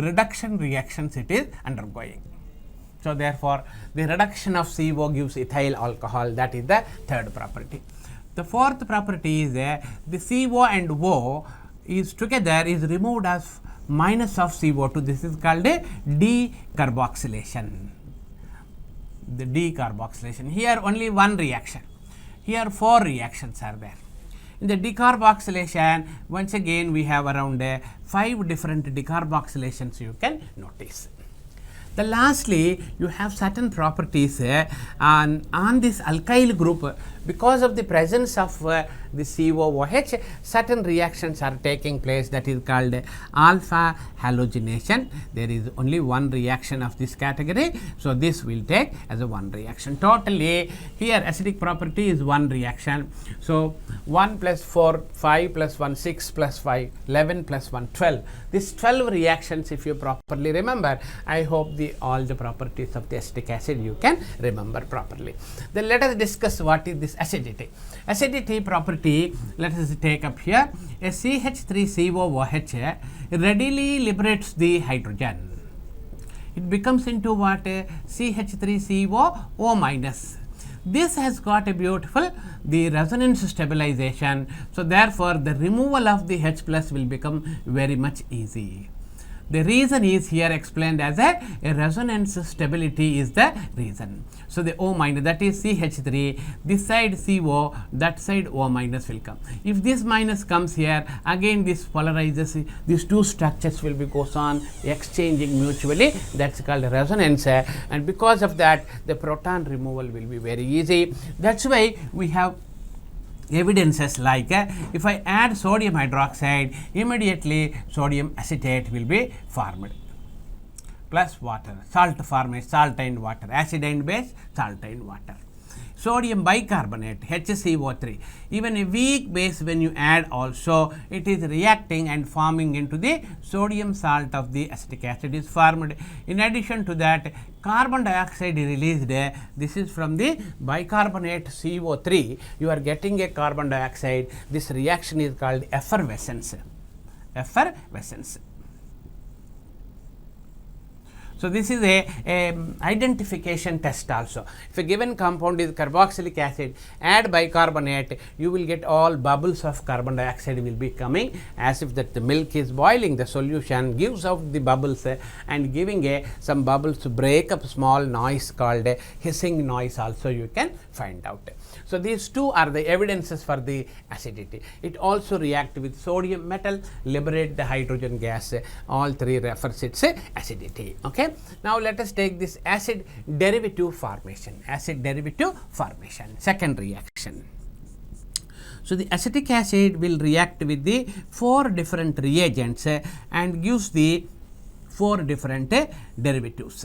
reduction reactions it is undergoing. So therefore, the reduction of CO gives ethyl alcohol, that is the third property. The fourth property is the CO and O is together is removed as minus of CO2. This is called a decarboxylation. The decarboxylation. Here only one reaction. Here 4 reactions are there. In the decarboxylation, once again we have around 5 different decarboxylations you can notice. The lastly, you have certain properties on this alkyl group. Because of the presence of the COOH, certain reactions are taking place, that is called alpha halogenation. There is only one reaction of this category, so this will take as a one reaction. Totally here acidic property is one reaction. So 1 plus 4, 5 plus 1, 6 plus 5, 11 plus 1, 12. These 12 reactions, if you properly remember, I hope all the properties of the acetic acid you can remember properly. Then let us discuss what is this acidity. Acidity property, let us take up here. A CH3COOH readily liberates the hydrogen. It becomes into what? CH3CO minus. This has got a beautiful resonance stabilization. So therefore, the removal of the H plus will become very much easy. The reason is here explained as a resonance stability is the reason. So the O minus, that is CH3, this side CO, that side O minus will come. If this minus comes here, again this polarizes, these two structures will be goes on exchanging mutually, that's called resonance, and because of that the proton removal will be very easy. That's why we have evidences like if I add sodium hydroxide, immediately sodium acetate will be formed plus water, salt formation, salt and water, acid and base, salt and water. Sodium bicarbonate, HCO3, even a weak base when you add also, it is reacting and forming into the sodium salt of the acetic acid is formed. In addition to that, carbon dioxide is released, this is from the bicarbonate CO3, you are getting a carbon dioxide, this reaction is called effervescence. Effervescence. So this is a identification test also. If a given compound is carboxylic acid, add bicarbonate, you will get all bubbles of carbon dioxide will be coming, as if that the milk is boiling, the solution gives out the bubbles and giving some bubbles to break up small noise called hissing noise also you can find out. So these two are the evidences for the acidity. It also react with sodium metal, liberate the hydrogen gas, all three refers its acidity. Okay. Now let us take this acid derivative formation. Acid derivative formation, second reaction. So the acetic acid will react with the 4 different reagents and gives the 4 different derivatives.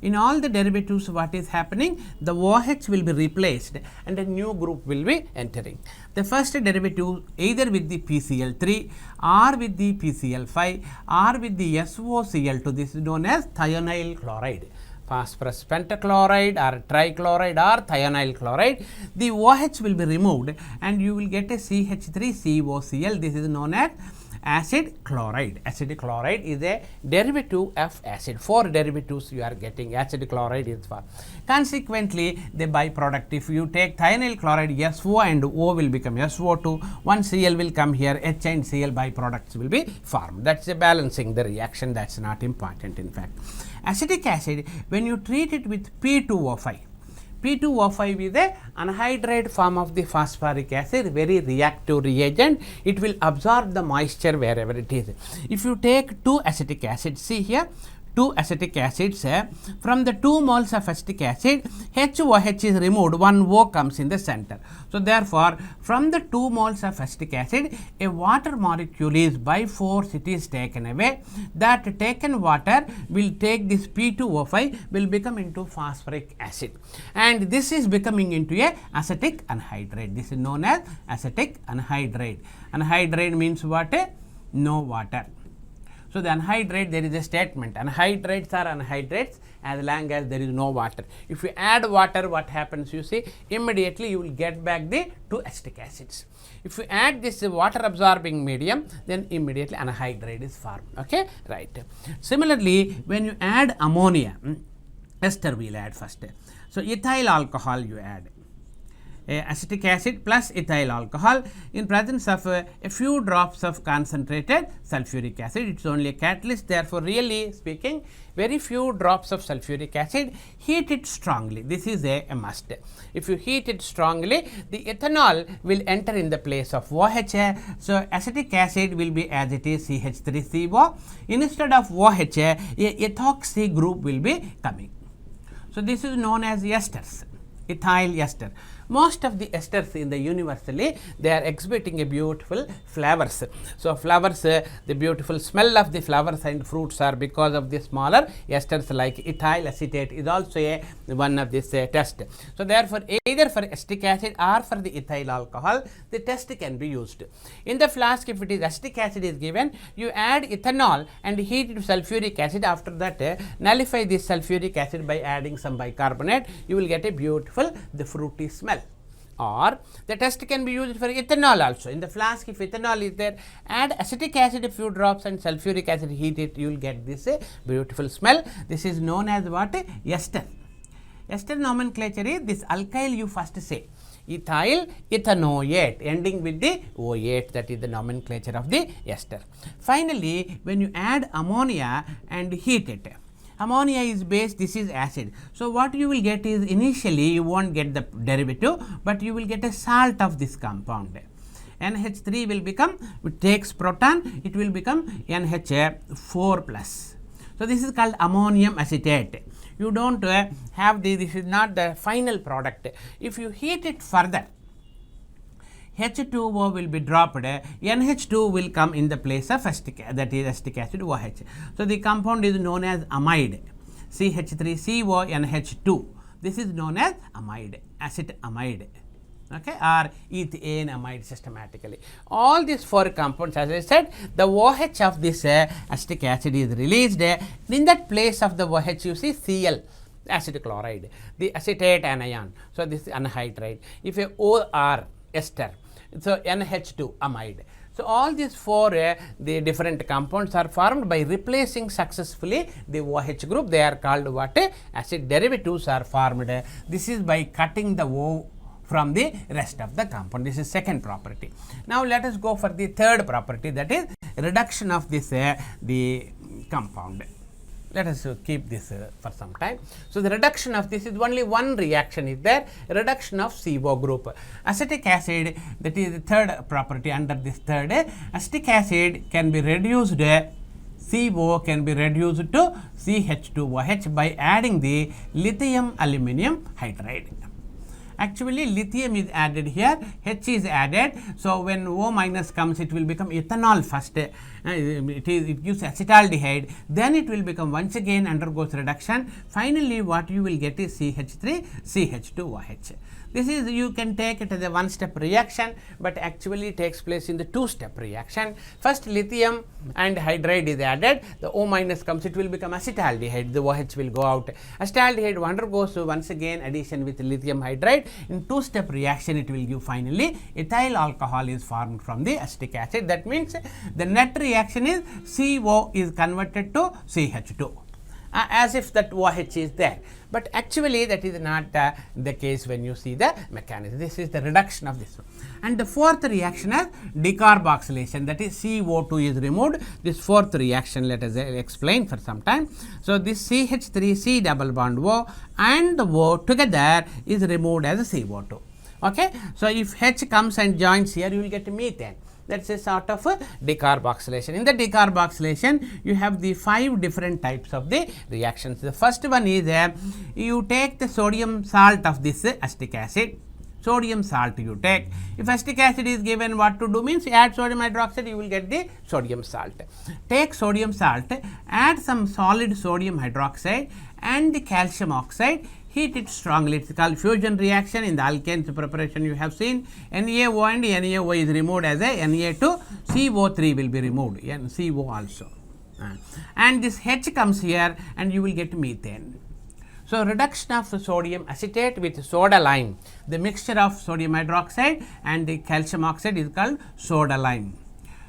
In all the derivatives, what is happening? The OH will be replaced and a new group will be entering. The first derivative either with the PCl3 or with the PCl5 or with the SOCl2, this is known as thionyl chloride. Phosphorus pentachloride or trichloride or thionyl chloride, the OH will be removed and you will get a CH3COCl. This is known as acid chloride. Acid chloride is a derivative of acid. 4 derivatives you are getting. Acid chloride is for. Consequently, the byproduct, if you take thionyl chloride, SO and O will become SO2, one Cl will come here, H and Cl byproducts will be formed. That's a balancing the reaction, that's not important in fact. Acetic acid, when you treat it with P2O5, P2O5 is a anhydride form of the phosphoric acid, very reactive reagent. It will absorb the moisture wherever it is. If you take 2 acetic acids, see here, 2 acetic acids, from the 2 moles of acetic acid, HOH is removed, 1 O comes in the center. So therefore, from the 2 moles of acetic acid, a water molecule is by force it is taken away. That taken water will take this P2O5 will become into phosphoric acid, and this is becoming into a acetic anhydride. This is known as acetic anhydride. Anhydride means what? No water. So, the anhydride, there is a statement, anhydrates are anhydrates as long as there is no water. If you add water, what happens, you see, immediately you will get back the two acetic acids. If you add this water absorbing medium, then immediately anhydride is formed. Okay, right. Similarly, when you add ammonia, ester we will add first. So, ethyl alcohol you add. Acetic acid plus ethyl alcohol in presence of a few drops of concentrated sulfuric acid. It is only a catalyst, therefore, really speaking, very few drops of sulfuric acid, heat it strongly. This is a must. If you heat it strongly, the ethanol will enter in the place of OH. So, acetic acid will be as it is CH3CO. Instead of OH, a ethoxy group will be coming. So, this is known as esters, ethyl ester. Most of the esters in the universally, they are exhibiting a beautiful flowers. So, flowers, the beautiful smell of the flowers and fruits are because of the smaller esters like ethyl acetate is also a one of this test. So, therefore, either for acetic acid or for the ethyl alcohol, the test can be used. In the flask, if it is acetic acid is given, you add ethanol and heat it to sulfuric acid. After that, nullify this sulfuric acid by adding some bicarbonate, you will get a beautiful, the fruity smell. Or the test can be used for ethanol also. In the flask, if ethanol is there, add acetic acid a few drops and sulfuric acid, heat it, you will get this beautiful smell. This is known as what? Ester. Ester nomenclature is this alkyl you first say. Ethyl ethanoate ending with the OH, that is the nomenclature of the ester. Finally, when you add ammonia and heat it, ammonia is base, this is acid. So, what you will get is initially you will not get the derivative, but you will get a salt of this compound. NH3 will become, it takes proton, it will become NH4 plus. So, this is called ammonium acetate. You do not have this is not the final product. If you heat it further, H2O will be dropped, NH2 will come in the place of acetic, that is acetic acid OH. So, the compound is known as amide, CH3CO NH2. This is known as amide, acid amide, okay, or ethane amide systematically. All these four compounds, as I said, the OH of this acetic acid is released. In that place of the OH, you see Cl, acid chloride, the acetate anion. So, this is anhydride. If a OR ester, so NH2 amide. So, all these four the different compounds are formed by replacing successfully the OH group. They are called what? Acid derivatives are formed. This is by cutting the O from the rest of the compound. This is second property. Now, let us go for the third property, that is reduction of this the compound. Let us keep this for some time. So, the reduction of this is only one reaction is there, reduction of CO group. Acetic acid, that is the third property under this third, acetic acid can be reduced, CO can be reduced to CH2OH by adding the lithium aluminum hydride. Actually, lithium is added here, H is added. So, when O minus comes, it will become ethanol first, it gives acetaldehyde, then it will become once again undergoes reduction. Finally, what you will get is CH3, CH2OH. This is, you can take it as a one step reaction, but actually takes place in the two step reaction. First, lithium and hydride is added, the O minus comes, it will become acetaldehyde, the OH will go out. Acetaldehyde undergoes once again addition with lithium hydride. In two step reaction, it will give finally ethyl alcohol is formed from the acetic acid. That means the net reaction is CO is converted to CH2. As if that OH is there, but actually that is not the case when you see the mechanism. This is the reduction of this one. And the fourth reaction is decarboxylation, that is CO2 is removed. This fourth reaction, let us explain for some time. So, this CH3C double bond O and the O together is removed as a CO2. Okay? So, if H comes and joins here, you will get methane. That is a sort of a decarboxylation. In the decarboxylation, you have the 5 different types of the reactions. The first one is you take the sodium salt of this acetic acid. Sodium salt you take. If acetic acid is given, what to do means add sodium hydroxide, you will get the sodium salt. Take sodium salt, add some solid sodium hydroxide and the calcium oxide, heat it strongly. It is called fusion reaction. In the alkanes preparation you have seen NaO and NaO is removed as a Na2, CO3 will be removed, and CO also. and this H comes here and you will get methane. So, reduction of sodium acetate with soda lime, the mixture of sodium hydroxide and the calcium oxide is called soda lime.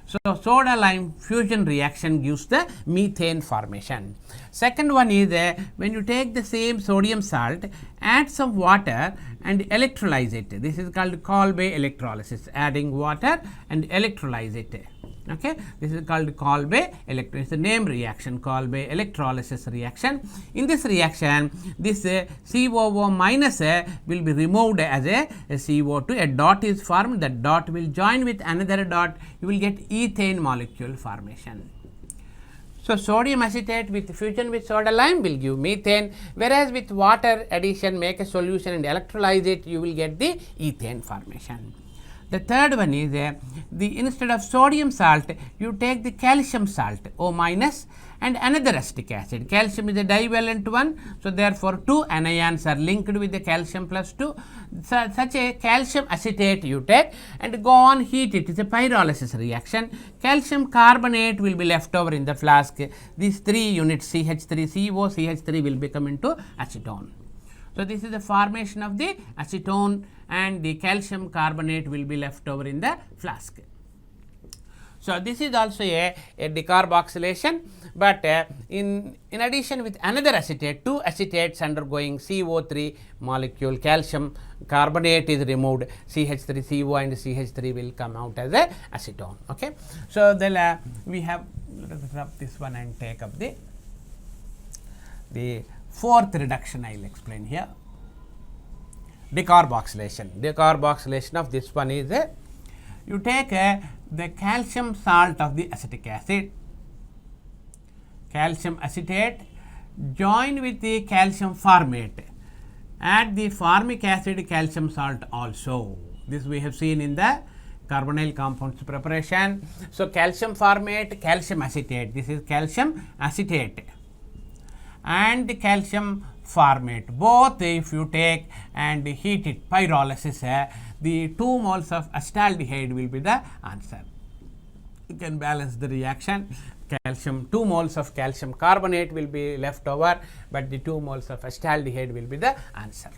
So, soda lime fusion reaction gives the methane formation. Second one is when you take the same sodium salt, add some water and electrolyze it. This is called Kolbe electrolysis, adding water and electrolyze it. Okay, this is called Kolbe electrolysis. It's the name reaction, Kolbe electrolysis reaction. In this reaction, this COO minus will be removed as a CO2. A dot is formed. That dot will join with another dot. You will get ethane molecule formation. So, sodium acetate with fusion with soda lime will give methane, whereas with water addition, make a solution and electrolyze it, you will get the ethane formation. The third one is instead of sodium salt, you take the calcium salt, O minus, and another acetic acid. Calcium is a divalent one, so therefore, 2 anions are linked with the calcium plus 2. Such a calcium acetate you take and go on heat it. It is a pyrolysis reaction. Calcium carbonate will be left over in the flask. These 3 units CH3CO, CH3 will become into acetone. So, this is the formation of the acetone and the calcium carbonate will be left over in the flask. So, this is also a decarboxylation, but in addition with another acetate, 2 acetates undergoing CO3 molecule, calcium carbonate is removed, CH3CO and CH3 will come out as a acetone. Okay. So, then we have, let us drop this one and take up the fourth reduction I will explain here. Decarboxylation. Decarboxylation of this one is you take the calcium salt of the acetic acid, calcium acetate join with the calcium formate, add the formic acid calcium salt also. This we have seen in the carbonyl compounds preparation. So, calcium formate, calcium acetate, this is calcium acetate and the calcium formate, both if you take and heat it, pyrolysis, the 2 moles of acetaldehyde will be the answer. You can balance the reaction. Calcium, 2 moles of calcium carbonate will be left over, but the 2 moles of acetaldehyde will be the answer.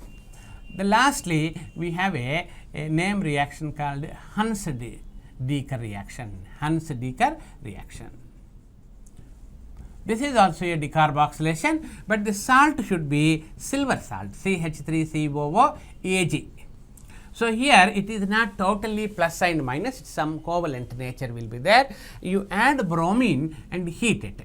Lastly, we have a name reaction called Hunts-Decker reaction. Hunts-Decker reaction. This is also a decarboxylation, but the salt should be silver salt, CH3COO Ag. So, here it is not totally plus and minus, some covalent nature will be there. You add bromine and heat it.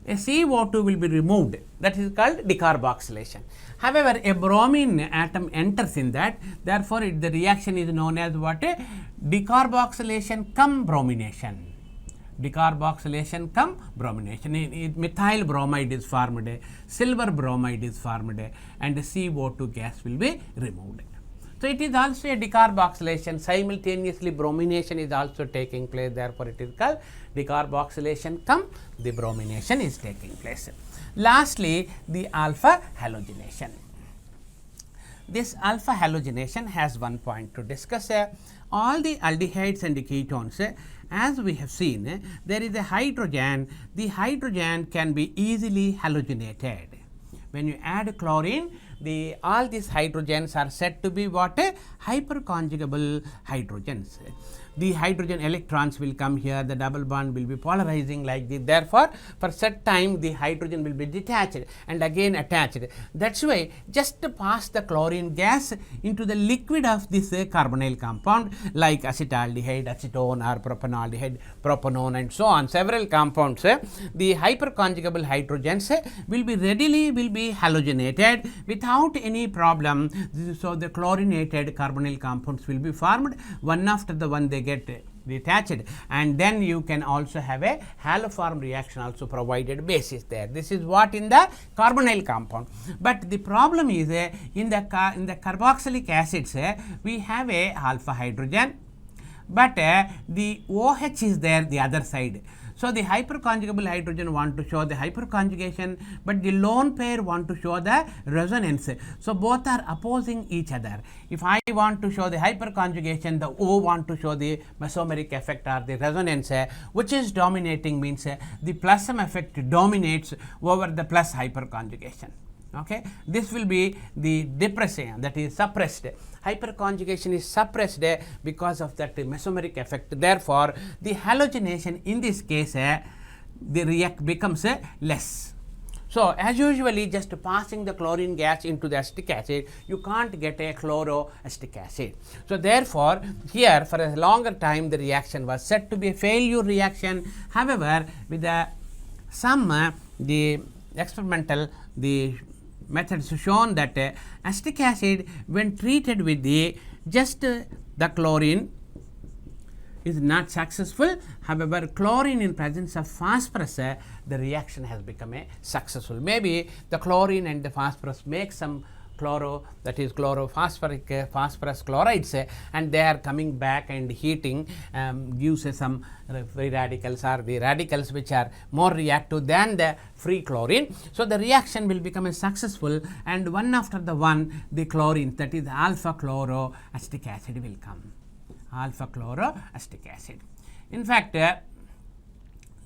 A CO2 will be removed, that is called decarboxylation. However, a bromine atom enters in that, therefore, the reaction is known as what? Decarboxylation cum bromination. Decarboxylation cum bromination. Methyl bromide is formed, silver bromide is formed, and CO2 gas will be removed. So, it is also a decarboxylation, simultaneously bromination is also taking place, therefore, it is called decarboxylation cum the bromination is taking place. Lastly, the alpha halogenation. This alpha halogenation has one point to discuss. All the aldehydes and the ketones, as we have seen, there is a hydrogen. The hydrogen can be easily halogenated. When you add chlorine, all these hydrogens are said to be what? Hyperconjugable hydrogens. The hydrogen electrons will come here, the double bond will be polarizing like this. Therefore, for set time the hydrogen will be detached and again attached. That is why just pass the chlorine gas into the liquid of this carbonyl compound like acetaldehyde, acetone or propanaldehyde, propanone and so on. Several compounds, the hyperconjugable hydrogens will be readily halogenated without any problem. So, the chlorinated carbonyl compounds will be formed one after the one, they get detached, and then you can also have a haloform reaction also provided basis there. This is what in the carbonyl compound. But the problem is in the carboxylic acids we have a alpha hydrogen, but the OH is there the other side. So, the hyperconjugable hydrogen want to show the hyperconjugation, but the lone pair want to show the resonance. So, both are opposing each other. If I want to show the hyperconjugation, the O want to show the mesomeric effect or the resonance, which is dominating, means the plus M effect dominates over the plus hyperconjugation. Okay, this will be the depressing, that is suppressed. Hyperconjugation is suppressed because of that mesomeric effect. Therefore, the halogenation in this case the react becomes less. So, as usually just passing the chlorine gas into the acetic acid, you can't get a chloroacetic acid. So, therefore, here for a longer time the reaction was said to be a failure reaction. However, with the experimental methods shown that acetic acid when treated with the the chlorine is not successful. However, chlorine in presence of phosphorus, the reaction has become a successful. Maybe the chlorine and the phosphorus make some that is chlorophosphoric phosphorus chlorides, and they are coming back and heating gives some free radicals or the radicals which are more reactive than the free chlorine. So, the reaction will become a successful, and one after the one the chlorine, that is alpha chloroacetic acid will come, alpha chloroacetic acid. In fact,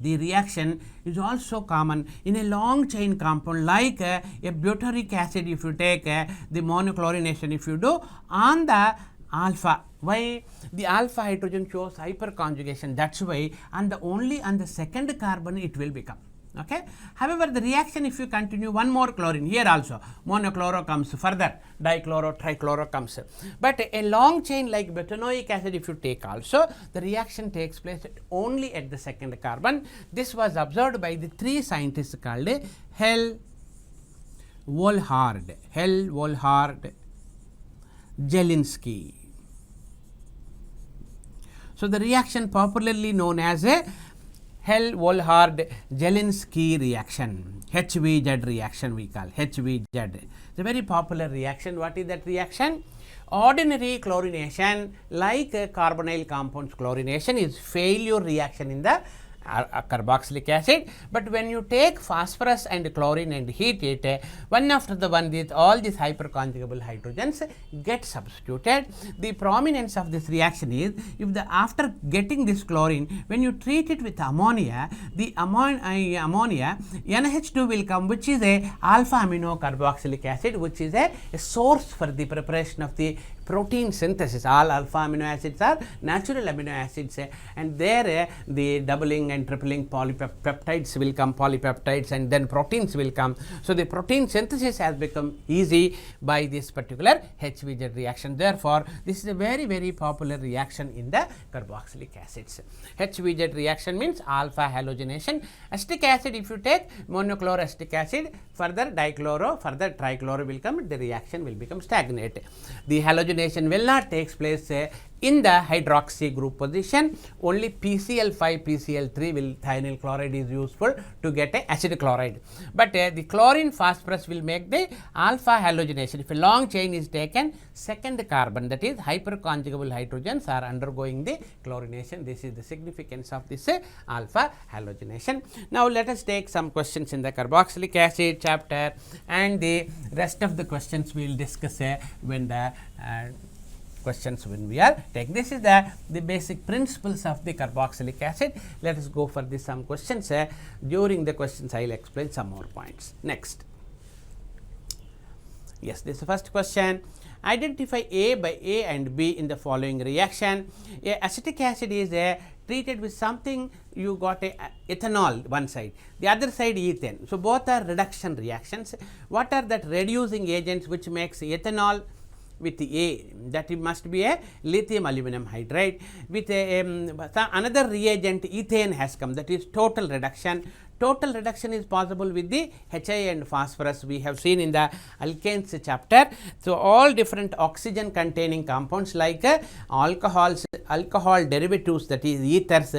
the reaction is also common in a long chain compound like a butyric acid. If you take the monochlorination, if you do on the alpha, why the alpha hydrogen shows hyperconjugation, that is why, and only on the second carbon it will become. Okay. However, the reaction, if you continue one more chlorine, here also monochloro comes, further dichloro, trichloro comes. But a long chain like butanoic acid, if you take also, the reaction takes place only at the second carbon. This was observed by the three scientists called Hell, Volhard, Jelinski. So, the reaction popularly known as a Hell-Volhard-Jelinski reaction, HVZ reaction we call, HVZ. It's a very popular reaction. What is that reaction? Ordinary chlorination like carbonyl compounds chlorination is failure reaction in the carboxylic acid, but when you take phosphorus and chlorine and heat it, one after the one, all these hyperconjugable hydrogens get substituted. The prominence of this reaction is, if after getting this chlorine, when you treat it with ammonia, the ammonia NH2 will come, which is a alpha amino carboxylic acid, which is a source for the preparation of the protein synthesis. All alpha amino acids are natural amino acids, and there the doubling and tripling polypeptides will come, polypeptides, and then proteins will come. So, the protein synthesis has become easy by this particular HVZ reaction. Therefore, this is a very, very popular reaction in the carboxylic acids. HVZ reaction means alpha halogenation. Acetic acid, if you take monochloroacetic acid, further dichloro, further trichloro will come, the reaction will become stagnate. The halogenation will not take place in the hydroxy group position. Only PCl5, PCl3 will, thionyl chloride is useful to get a acid chloride. But the chlorine phosphorus will make the alpha halogenation. If a long chain is taken, second carbon, that is hyperconjugable hydrogens are undergoing the chlorination. This is the significance of this alpha halogenation. Now, let us take some questions in the carboxylic acid chapter, and the rest of the questions we will discuss when the questions when we are taking. This is the basic principles of the carboxylic acid. Let us go for some questions. During the questions, I will explain some more points. Next. Yes, this is the first question. Identify A by A and B in the following reaction. Acetic acid is treated with something, you got a ethanol one side, the other side ethane. So, both are reduction reactions. What are that reducing agents which makes ethanol with A? That it must be a lithium aluminum hydride. With another reagent, ethane has come, that is total reduction. Total reduction is possible with the HI and phosphorus, we have seen in the alkanes chapter. So, all different oxygen containing compounds like alcohols, alcohol derivatives, that is ethers,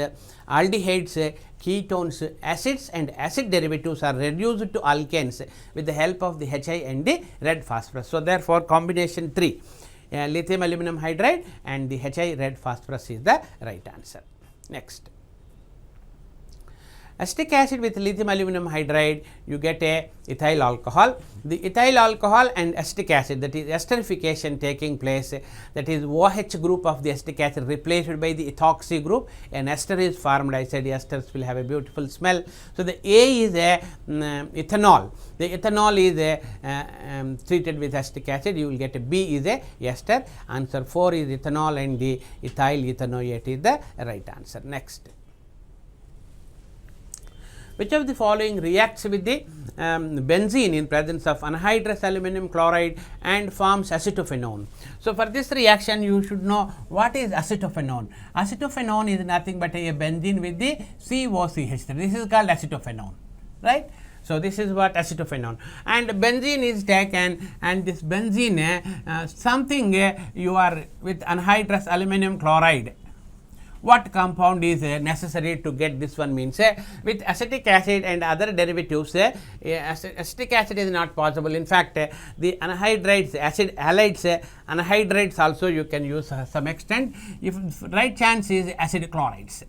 aldehydes, ketones, acids and acid derivatives are reduced to alkanes with the help of the HI and the red phosphorus. So, therefore, combination 3, lithium aluminum hydride and the HI red phosphorus is the right answer. Next. acetic acid with lithium aluminum hydride, you get a ethyl alcohol. The ethyl alcohol and acetic acid, that is esterification taking place, that is OH group of the acetic acid replaced by the ethoxy group, an ester is formed. I said esters will have a beautiful smell. So, the A is a ethanol. The ethanol is treated with acetic acid, you will get a B is a ester. Answer 4 is ethanol and the ethyl ethanoate is the right answer. Next. Which of the following reacts with the benzene in presence of anhydrous aluminum chloride and forms acetophenone? So, for this reaction you should know what is acetophenone. Acetophenone is nothing but a benzene with the COCH. This is called acetophenone, right. So, this is what acetophenone, and benzene is taken, and this benzene something you are with anhydrous aluminum chloride. What compound is necessary to get this one means with acetic acid and other derivatives, acetic acid is not possible. In fact, the anhydrides, acid halides, anhydrides also you can use some extent. If right chance is acid chlorides.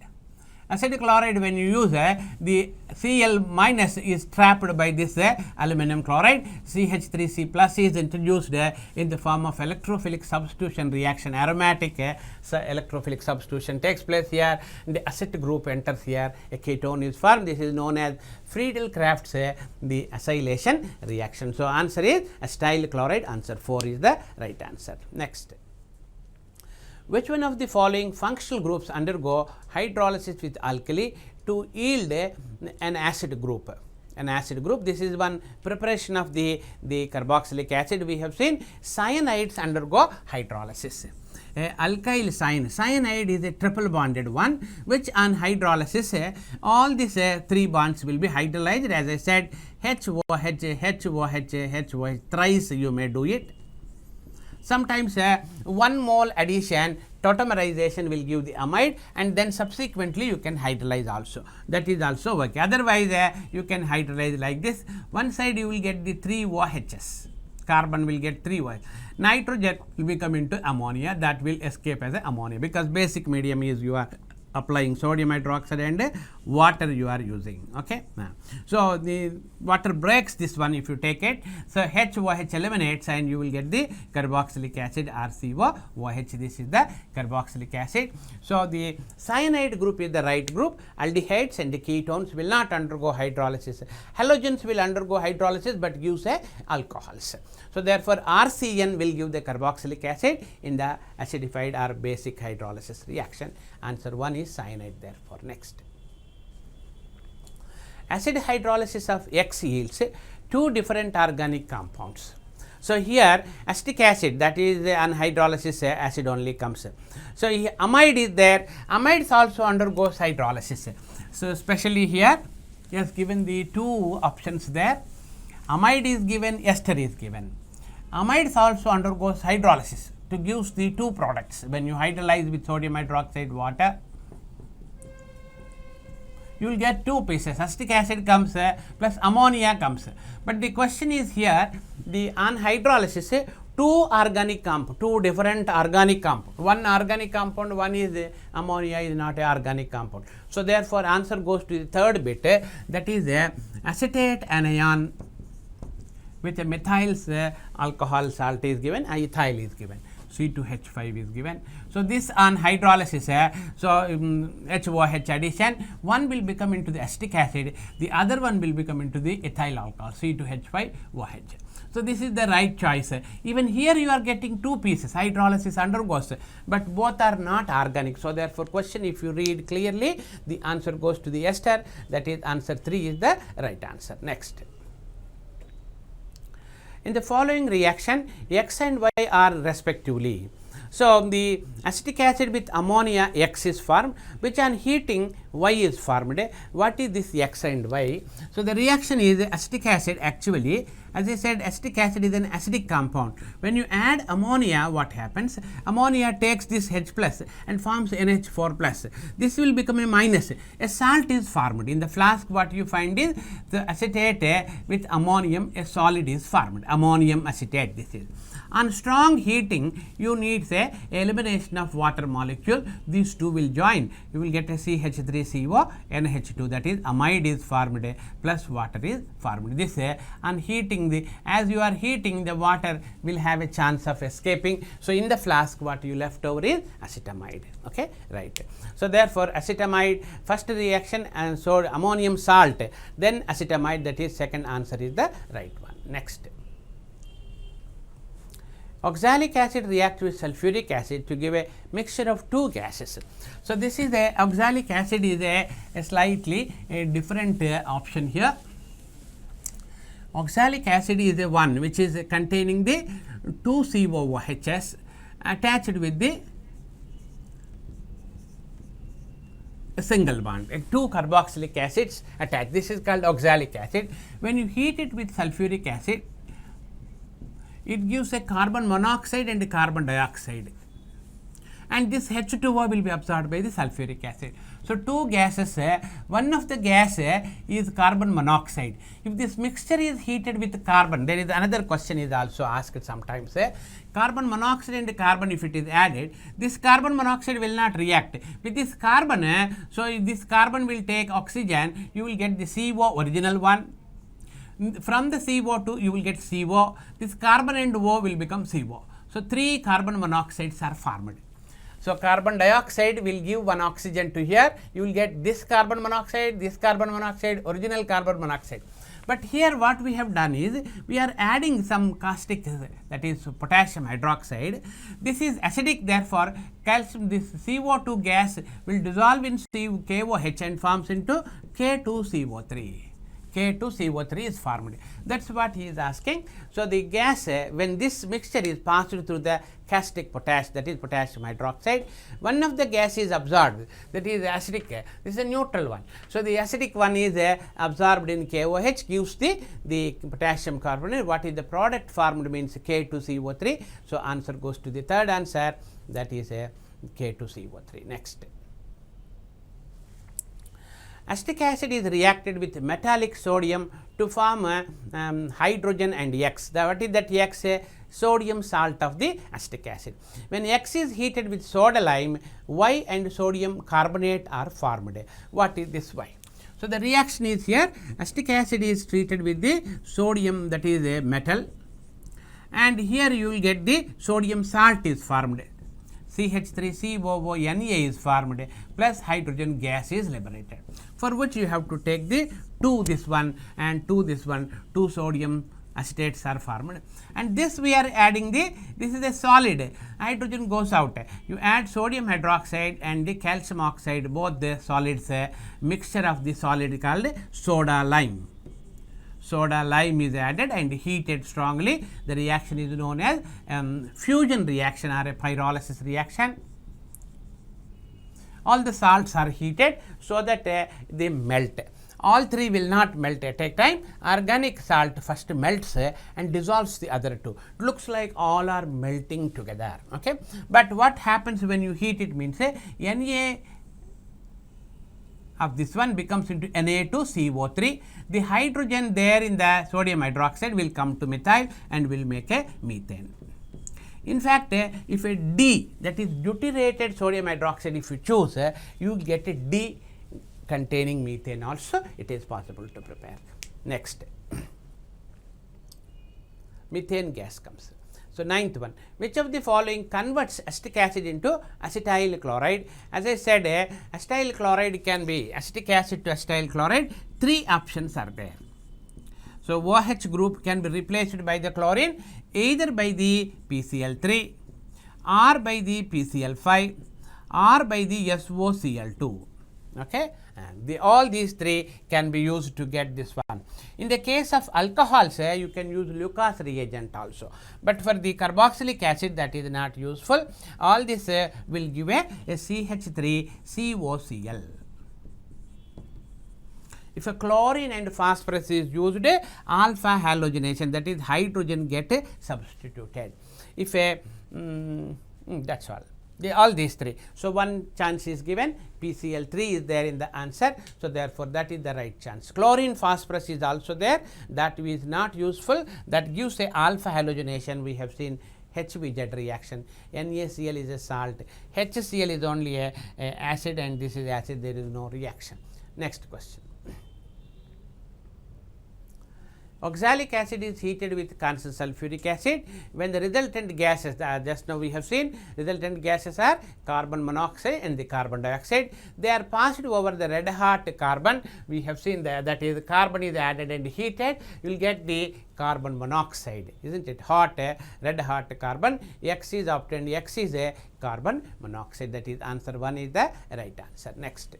Acid chloride, when you use the Cl minus is trapped by this aluminum chloride, CH3C plus is introduced in the form of electrophilic substitution reaction. Aromatic electrophilic substitution takes place here, the acid group enters here, a ketone is formed. This is known as Friedel-Crafts the acylation reaction. So, answer is acetyl chloride. Answer 4 is the right answer. Next. Which one of the following functional groups undergo hydrolysis with alkali to yield an acid group? An acid group. This is one preparation of the carboxylic acid. We have seen cyanides undergo hydrolysis. Alkyl cyanide is a triple bonded one, which on hydrolysis all these 3 bonds will be hydrolyzed. As I said, HOH thrice you may do it. Sometimes 1 mole addition tautomerization will give the amide, and then subsequently you can hydrolyze also. That is also okay. Otherwise, you can hydrolyze like this. One side you will get the 3 OHs. Carbon will get 3 OH. Nitrogen will become into ammonia, that will escape as a ammonia, because basic medium is you are applying sodium hydroxide and water you are using. Okay. So, the water breaks this one if you take it. So, HOH eliminates and you will get the carboxylic acid RCOOH. This is the carboxylic acid. So, the cyanide group is the right group. Aldehydes and the ketones will not undergo hydrolysis. Halogens will undergo hydrolysis but gives alcohols. So, therefore, RCN will give the carboxylic acid in the acidified or basic hydrolysis reaction. Answer 1 is cyanide therefore. Next. Acid hydrolysis of X yields 2 different organic compounds. So, here acetic acid, that is on hydrolysis acid only comes. So, amide is there, amides also undergoes hydrolysis. So, especially here he has given the 2 options there, amide is given, ester is given. Amides also undergoes hydrolysis to give the 2 products. When you hydrolyze with sodium hydroxide water, you will get 2 pieces, acetic acid comes plus ammonia comes. But the question is here, the on hydrolysis 2 different organic compound. One organic compound, one is ammonia is not an organic compound. So, therefore, answer goes to the third bit, that is acetate anion with a methyl alcohol salt is given, ethyl is given. C2H5 is given. So, this on hydrolysis, HOH addition, one will become into the acetic acid, the other one will become into the ethyl alcohol, C2H5OH. So, this is the right choice. Even here you are getting 2 pieces, hydrolysis undergoes, but both are not organic. So, therefore, question if you read clearly, the answer goes to the ester, that is answer 3 is the right answer. Next. In the following reaction, X and Y are respectively. So, the acetic acid with ammonia X is formed, which on heating Y is formed. What is this X and Y? So, the reaction is acetic acid actually, as I said, acetic acid is an acidic compound. When you add ammonia, what happens? Ammonia takes this H plus and forms NH4 plus. This will become a minus. A salt is formed. In the flask, what you find is the acetate with ammonium, a solid is formed. Ammonium acetate, this is. On strong heating, you need say elimination addition of water molecule, these two will join, you will get a CH3CO NH2, that is amide is formed plus water is formed. This on heating, as you are heating, the water will have a chance of escaping. So, in the flask what you left over is acetamide. Okay, right. So, therefore, acetamide first reaction, and so ammonium salt, then acetamide, that is second answer is the right one. Next. Oxalic acid reacts with sulfuric acid to give a mixture of two gases. So, this is a oxalic acid is a slightly different option here. Oxalic acid is a one which is containing the 2 COOHs attached with the single bond, 2 carboxylic acids attached. This is called oxalic acid. When you heat it with sulfuric acid, it gives a carbon monoxide and carbon dioxide, and this H2O will be absorbed by the sulfuric acid. So, two gases, one of the gas is carbon monoxide. If this mixture is heated with carbon, there is another question is also asked sometimes, carbon monoxide and carbon, if it is added, this carbon monoxide will not react with this carbon. So, if this carbon will take oxygen, you will get the CO original one. From the CO2 you will get CO, this carbon and O will become CO. So, 3 carbon monoxides are formed. So, carbon dioxide will give one oxygen to here, you will get this carbon monoxide, original carbon monoxide. But here what we have done is, we are adding some caustic, that is potassium hydroxide. This is acidic, therefore, calcium, this CO2 gas will dissolve in KOH and forms into K2CO3. K2CO3 is formed. That is what he is asking. So, the gas, when this mixture is passed through the caustic potash, that is potassium hydroxide, one of the gas is absorbed, that is acidic, this is a neutral one. So, the acidic one is absorbed in KOH, gives the potassium carbonate. What is the product formed means K2CO3. So, answer goes to the third answer, that is K2CO3. Next. Acetic acid is reacted with metallic sodium to form hydrogen and X. What is that X? Sodium salt of the acetic acid. When X is heated with soda lime, Y and sodium carbonate are formed. What is this Y? So, the reaction is here, acetic acid is treated with the sodium, that is a metal, and here you will get the sodium salt is formed. CH3COONA is formed, plus hydrogen gas is liberated, for which you have to take the 2 this one and 2 this one, 2 sodium acetates are formed, and this we are adding this is a solid, hydrogen goes out, you add sodium hydroxide and the calcium oxide, both the solids, mixture of the solid called soda lime. Soda lime is added and heated strongly. The reaction is known as fusion reaction or a pyrolysis reaction. All the salts are heated so that they melt. All 3 will not melt at a time. Organic salt first melts and dissolves the other 2. It looks like all are melting together. Okay? But what happens when you heat it means Na of this one becomes into Na2CO3. The hydrogen there in the sodium hydroxide will come to methyl and will make a methane. In fact, if a D, that is deuterated sodium hydroxide, if you choose, you will get a D containing methane also, it is possible to prepare. Next, methane gas comes. So, 9th one, which of the following converts acetic acid into acetyl chloride? As I said, acetyl chloride can be acetic acid to acetyl chloride. 3 options are there. So, OH group can be replaced by the chlorine either by the PCl3 or by the PCl5 or by the SOCl2. Okay? And all these 3 can be used to get this one. In the case of alcohols, you can use Lucas reagent also, but for the carboxylic acid that is not useful. All this will give a CH3COCl. If a chlorine and phosphorus is used, alpha halogenation, that is hydrogen get substituted. If a that's all. All these 3. So, one chance is given, PCl3 is there in the answer. So, therefore, that is the right chance. Chlorine phosphorus is also there, that is not useful, that gives a alpha halogenation, we have seen HVZ reaction. NaCl is a salt, HCl is only a acid, and this is acid, there is no reaction. Next question. Oxalic acid is heated with constant sulfuric acid when the resultant gases, just now we have seen resultant gases are carbon monoxide and the carbon dioxide. They are passed over the red hot carbon. We have seen that is carbon is added and heated, you will get the carbon monoxide, isn't it? Hot, red hot carbon, X is obtained, X is a carbon monoxide. That is answer 1 is the right answer. Next.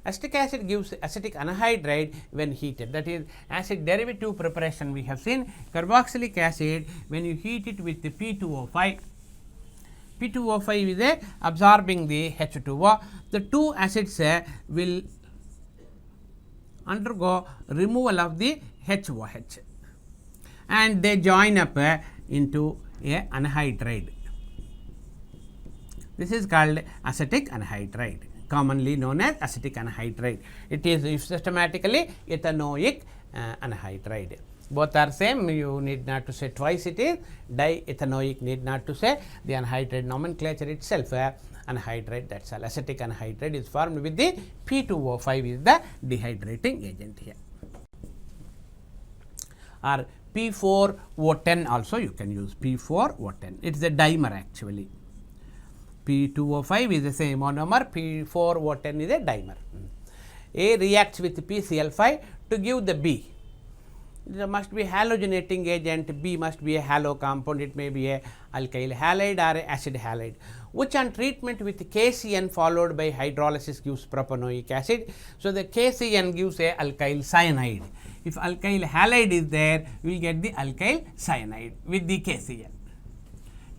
Acetic acid gives acetic anhydride when heated, that is acid derivative preparation. We have seen carboxylic acid when you heat it with the P2O5. P2O5 is absorbing the H2O. The two acids will undergo removal of the HOH and they join up into a anhydride. This is called acetic anhydride, commonly known as acetic anhydride. It is systematically ethanoic anhydride. Both are same, you need not to say twice, it is diethanoic, need not to say. The anhydride nomenclature itself anhydride, that is all. Acetic anhydride is formed with the P2O5 is the dehydrating agent here, or P4O10 also you can use, P4O10, it is a dimer actually. P2O5 is the same monomer, P4O10 is a dimer. A reacts with PCl5 to give the B. There must be halogenating agent, B must be a halo compound, it may be a alkyl halide or a acid halide, which on treatment with KCN followed by hydrolysis gives propanoic acid. So, the KCN gives a alkyl cyanide. If alkyl halide is there, we will get the alkyl cyanide with the KCN.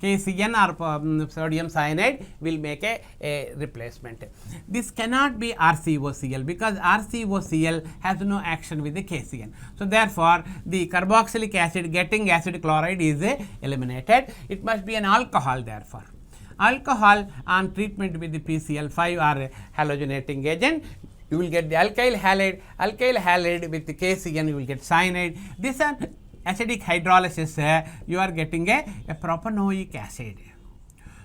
KCN or sodium cyanide will make a replacement. This cannot be RCOCl because RCOCl has no action with the KCN. So, therefore, the carboxylic acid getting acid chloride is eliminated. It must be an alcohol therefore. Alcohol on treatment with the PCl5 or halogenating agent, you will get the alkyl halide with the KCN you will get cyanide. This are acidic hydrolysis, you are getting a propanoic acid.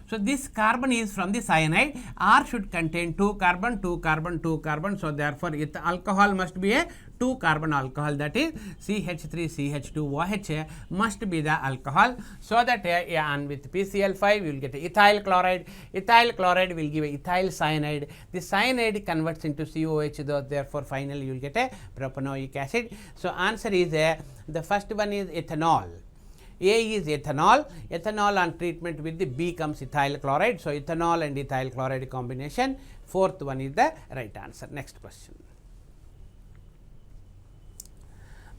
So, this carbon is from the cyanide, R should contain 2 carbon, 2 carbon, 2 carbon. So, therefore, the alcohol must be a 2 carbon alcohol, that is CH3CH2OH must be the alcohol. So, that and with PCl5 you will get ethyl chloride. Ethyl chloride will give a ethyl cyanide. The cyanide converts into COH, therefore, finally you will get a propanoic acid. So, answer is the first one is ethanol. A is ethanol. Ethanol on treatment with the B comes ethyl chloride. So, ethanol and ethyl chloride combination. Fourth one is the right answer. Next question.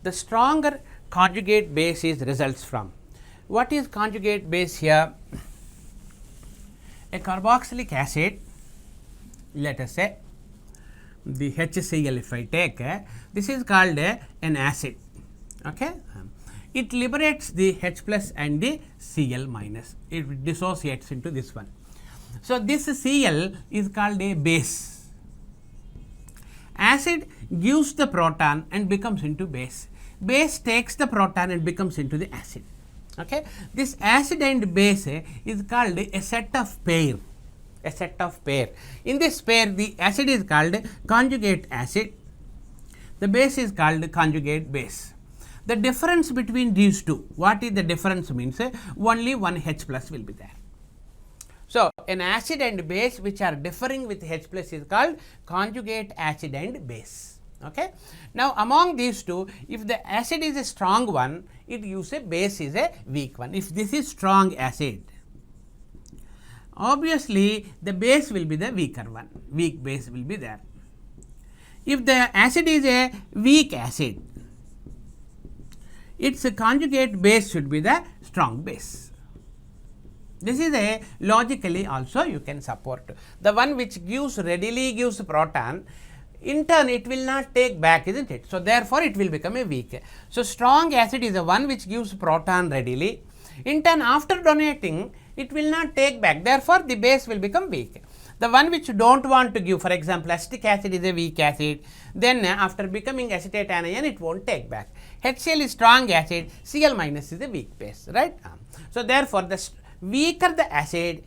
The stronger conjugate base is results from. What is conjugate base here? A carboxylic acid, let us say the HCl if I take, this is called an acid. Okay. It liberates the H plus and the Cl minus, it dissociates into this one. So, this Cl is called a base. Acid gives the proton and becomes into base. Base takes the proton and becomes into the acid. Okay. This acid and base is called a set of pair. A set of pair. In this pair, the acid is called conjugate acid. The base is called conjugate base. The difference between these two, what is the difference means? Only one H plus will be there. So, an acid and base which are differing with H plus is called conjugate acid and base. Okay. Now, among these two, if the acid is a strong one, it gives a base is a weak one. If this is strong acid, obviously the base will be the weaker one, weak base will be there. If the acid is a weak acid, its conjugate base should be the strong base. This is a logically also you can support. The one which readily gives proton, in turn it will not take back, isn't it? So, therefore, it will become a weak. So, strong acid is the one which gives proton readily. In turn, after donating, it will not take back. Therefore, the base will become weak. The one which you do not want to give, for example, acetic acid is a weak acid, then after becoming acetate anion, it will not take back. HCl is strong acid, Cl minus is a weak base, right. So, therefore, the weaker the acid,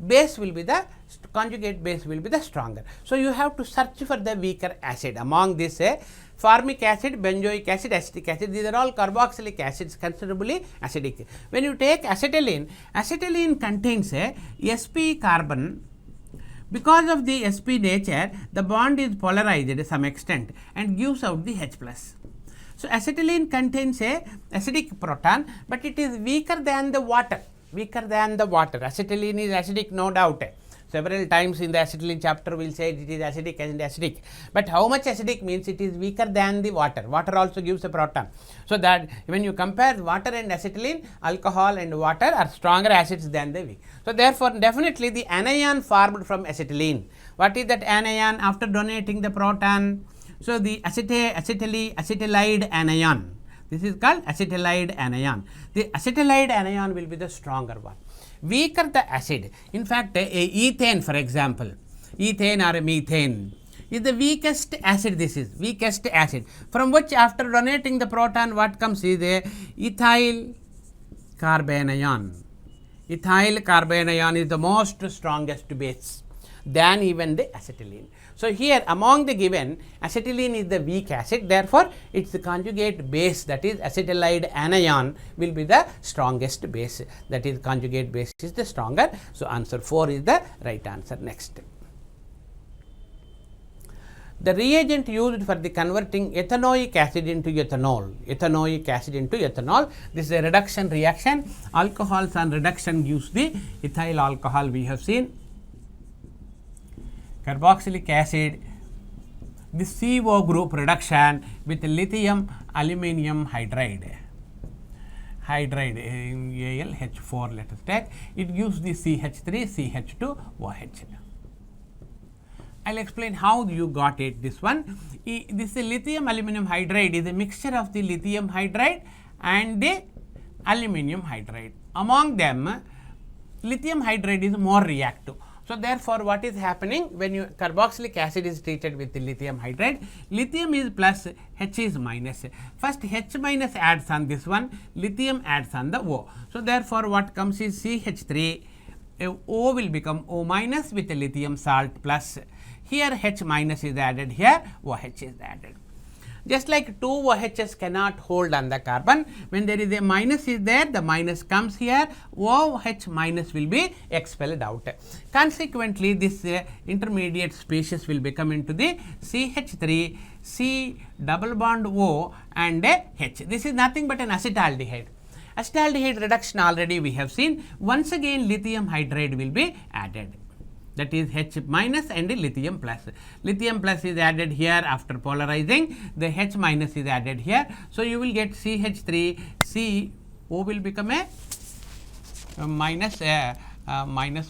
base will be the conjugate base will be the stronger. So, you have to search for the weaker acid among this formic acid, benzoic acid, acetic acid, these are all carboxylic acids considerably acidic. When you take acetylene, acetylene contains a sp carbon. Because of the sp nature, the bond is polarized to some extent and gives out the H plus. So, acetylene contains a acidic proton, but it is weaker than the water, acetylene is acidic, no doubt. Several times in the acetylene chapter we will say it is acidic and acidic, but how much acidic means it is weaker than the water. Water also gives a proton. So, that when you compare water and acetylene, alcohol and water are stronger acids than the weak. So, therefore, definitely the anion formed from acetylene. What is that anion after donating the proton? So, the acetylide anion. This is called acetylide anion. The acetylide anion will be the stronger one. Weaker the acid, in fact, ethane for example, ethane or methane is the weakest acid. This is weakest acid, from which after donating the proton, what comes is a ethyl carbanion. Ethyl carbanion is the most strongest base than even the acetylene. So, here among the given, acetylene is the weak acid, therefore, its conjugate base, that is acetylide anion, will be the strongest base, that is conjugate base is the stronger. So, answer 4 is the right answer. Next, the reagent used for the converting ethanoic acid into ethanol, this is a reduction reaction. Alcohols on reduction gives the ethyl alcohol, we have seen. Carboxylic acid, the CO group reduction with lithium aluminium hydride, AlH4 let us take, it gives the CH3, CH2, OH. I will explain how you got it, this one. This lithium aluminium hydride is a mixture of the lithium hydride and the aluminium hydride. Among them, lithium hydride is more reactive. So, therefore, what is happening when you carboxylic acid is treated with the lithium hydride, lithium is plus, H is minus. First H minus adds on this one, lithium adds on the O. So, therefore, what comes is CH3, O will become O minus with the lithium salt plus. Here H minus is added, here OH is added. Just like two OHs cannot hold on the carbon, when there is a minus is there, the minus comes here, OH minus will be expelled out. Consequently, this intermediate species will become into the CH3, C double bond O and H. This is nothing but an acetaldehyde. Acetaldehyde reduction already we have seen. Once again, lithium hydride will be added. That is H minus and lithium plus. Lithium plus is added here after polarizing, the H minus is added here. So, you will get CH3, CO will become a minus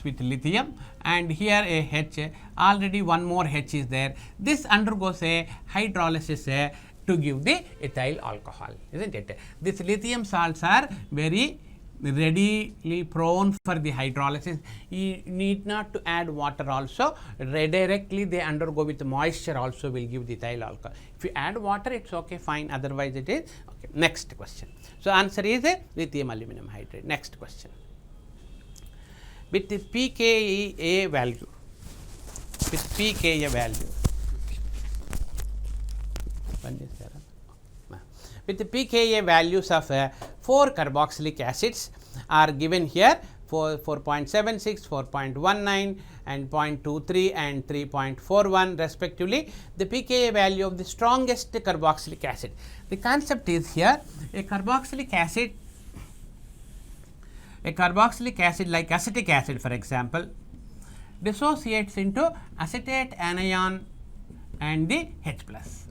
with lithium, and here a H, already one more H is there. This undergoes a hydrolysis to give the ethyl alcohol, isn't it? These lithium salts are very readily prone for the hydrolysis. You need not to add water also, directly they undergo with moisture also will give the ethyl alcohol. If you add water, it is okay, fine, otherwise it is okay. Next question. So, answer is a lithium aluminum hydride. Next question. With the pKa value, with the pKa values of 4 carboxylic acids are given here, 4.76, 4.19 and 0.23 and 3.41 respectively, the pKa value of the strongest carboxylic acid. The concept is here, a carboxylic acid like acetic acid for example, dissociates into acetate anion and the H plus.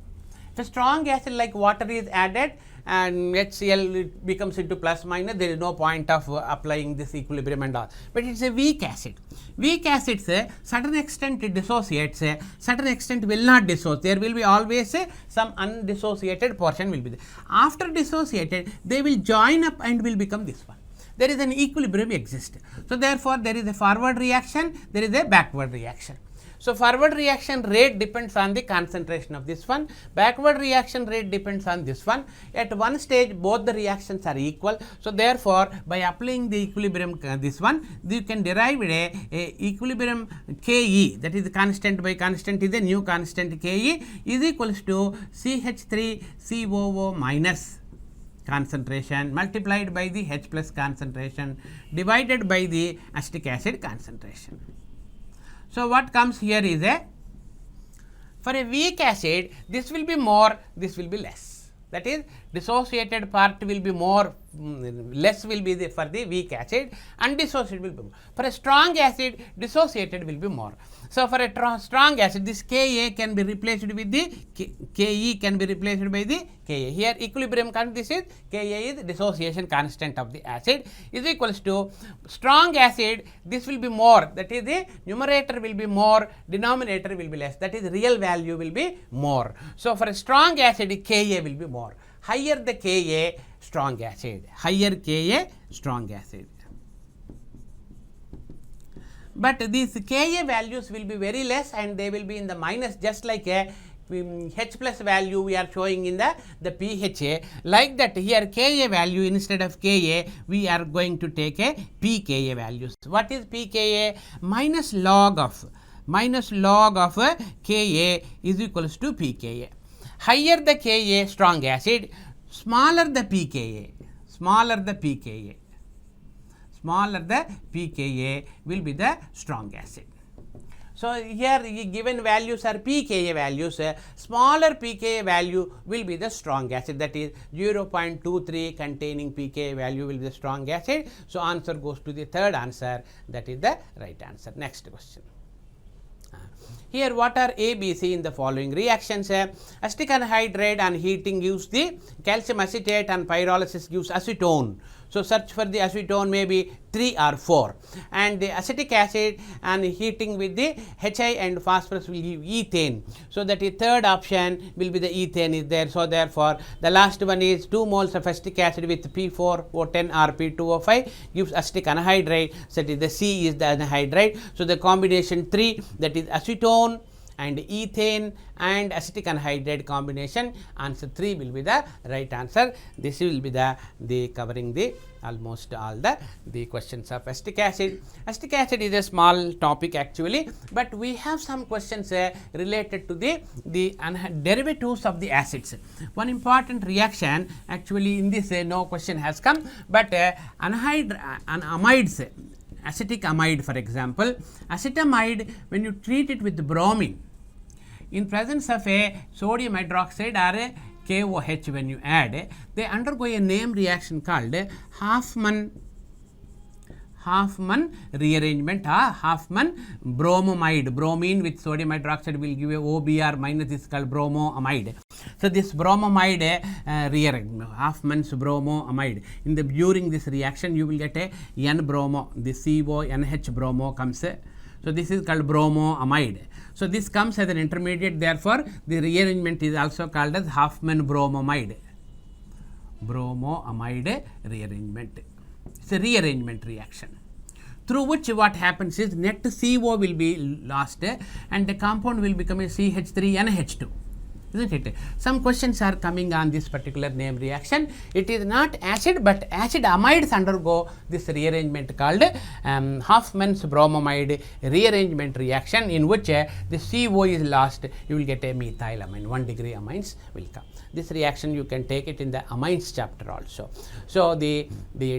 The strong acid like water is added and HCl becomes into plus minus, there is no point of applying this equilibrium and all, but it is a weak acid. Weak acids certain extent it dissociates, certain extent will not dissociate, there will be always some undissociated portion will be there. After dissociated, they will join up and will become this one. There is an equilibrium exists. So, therefore, there is a forward reaction, there is a backward reaction. So, forward reaction rate depends on the concentration of this one, backward reaction rate depends on this one. At one stage both the reactions are equal. So, therefore, by applying the equilibrium this one, you can derive a equilibrium Ke, that is the constant by constant is a new constant Ke is equals to CH3COO minus concentration multiplied by the H plus concentration divided by the acetic acid concentration. So, what comes here is for a weak acid, this will be more, this will be less. That is, dissociated part will be more, less will be for the weak acid, and dissociated will be more. For a strong acid, dissociated will be more. So, for a strong acid, this Ka can be replaced with the Ke can be replaced by the Ka. Here equilibrium constant, this is Ka is dissociation constant of the acid is equals to strong acid, this will be more, that is the numerator will be more, denominator will be less, that is real value will be more. So, for a strong acid, Ka will be more. Higher the Ka, strong acid, higher Ka, strong acid. But these Ka values will be very less and they will be in the minus, just like a H plus value we are showing in the pHa. Like that, here Ka value instead of Ka, we are going to take a pKa values. What is pKa? Minus log of Ka is equals to pKa. Higher the Ka, strong acid, smaller the pKa, smaller the pKa will be the strong acid. So, here given values are pKa values, smaller pKa value will be the strong acid, that is 0.23 containing pKa value will be the strong acid. So, answer goes to the third answer, that is the right answer. Next question. Here what are A, B, C in the following reactions? Acetic anhydride on heating gives the calcium acetate and pyrolysis gives acetone. So, search for the acetone may be 3 or 4, and the acetic acid and heating with the Hi and phosphorus will give ethane. So, that is third option will be the ethane is there. So, therefore, the last one is 2 moles of acetic acid with P4O10 or P2O5 gives acetic anhydride. So, that is the C is the anhydride. So, the combination 3, that is acetone and ethane and acetic anhydride combination, answer 3 will be the right answer. This will be the covering the almost all the questions of acetic acid. Acetic acid is a small topic actually, but we have some questions related to the derivatives of the acids. One important reaction actually in this no question has come, but amides, acetic amide for example, acetamide when you treat it with bromine in presence of a sodium hydroxide or a KOH when you add, they undergo a name reaction called Hoffman rearrangement or Hoffman bromamide. Bromine with sodium hydroxide will give a OBr minus, this is called bromoamide. So, this bromamide rearrangement, Hoffman's bromoamide, during this reaction you will get a N-bromo, the CONH bromo comes. So, this is called bromoamide. So, this comes as an intermediate, therefore, the rearrangement is also called as Hoffman bromamide. Bromoamide rearrangement. It is a rearrangement reaction, through which what happens is net CO will be lost and the compound will become a CH3NH2. Isn't it? Some questions are coming on this particular name reaction. It is not acid, but acid amides undergo this rearrangement called Hoffman's bromamide rearrangement reaction, in which the CO is lost, you will get a methylamine, 1 degree amines will come. This reaction you can take it in the amines chapter also. So, the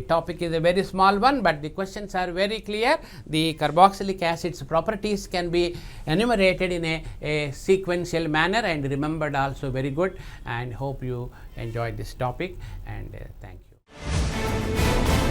topic is a very small one, but the questions are very clear. The carboxylic acid's properties can be enumerated in a sequential manner and remembered also very good, and hope you enjoyed this topic, and thank you.